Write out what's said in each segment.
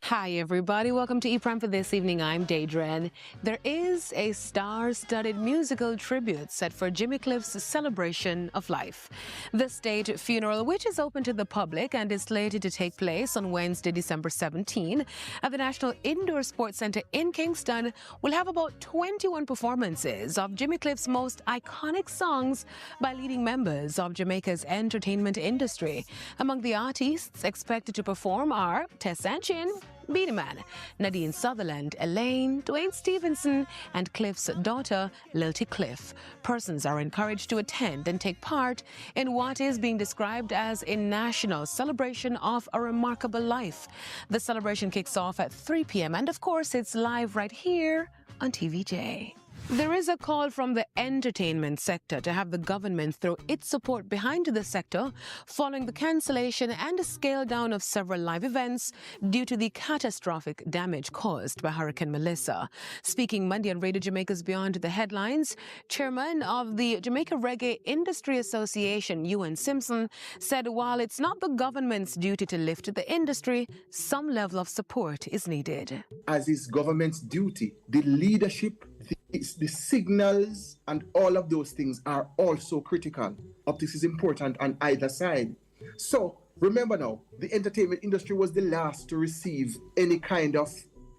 Hi, everybody. Welcome to ePrime for this evening. I'm Daedren. There is a star-studded musical tribute set for Jimmy Cliff's celebration of life. The state funeral, which is open to the public and is slated to take place on Wednesday, December 17, at the National Indoor Sports Centre in Kingston, will have about 21 performances of Jimmy Cliff's most iconic songs by leading members of Jamaica's entertainment industry. Among the artists expected to perform are Tess Sanchin, Beenie Man, Nadine Sutherland, Elaine, Dwayne Stevenson, and Cliff's daughter, Lilty Cliff. Persons are encouraged to attend and take part in what is being described as a national celebration of a remarkable life. The celebration kicks off at 3 p.m. and, of course, it's live right here on TVJ. There is a call from the entertainment sector to have the government throw its support behind the sector following the cancellation and scale down of several live events due to the catastrophic damage caused by Hurricane Melissa. Speaking Monday on Radio Jamaica's Beyond the Headlines, Chairman of the Jamaica Reggae Industry Association, Ewan Simpson, said while it's not the government's duty to lift the industry, some level of support is needed. As is government's duty, the leadership, the signals and all of those things are also critical. Optics is important on either side. So remember now, the entertainment industry was the last to receive any kind of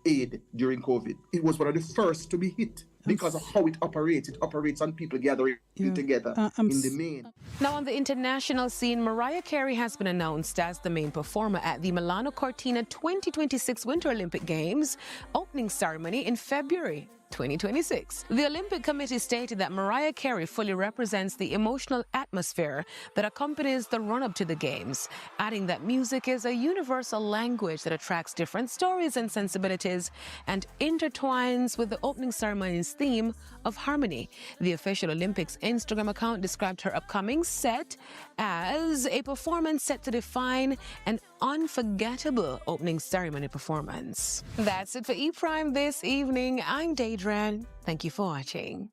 aid during COVID. It was one of the first to be hit because of how it operates. It operates on people gathering together in the main. Now on the international scene, Mariah Carey has been announced as the main performer at the Milano Cortina 2026 Winter Olympic Games opening ceremony in February 2026. The Olympic Committee stated that Mariah Carey fully represents the emotional atmosphere that accompanies the run-up to the Games, adding that music is a universal language that attracts different stories and sensibilities and intertwines with the opening ceremony's theme of harmony. The official Olympics Instagram account described her upcoming set as a performance set to define an unforgettable opening ceremony performance. That's it for ePrime this evening. I'm Daedren. Thank you for watching.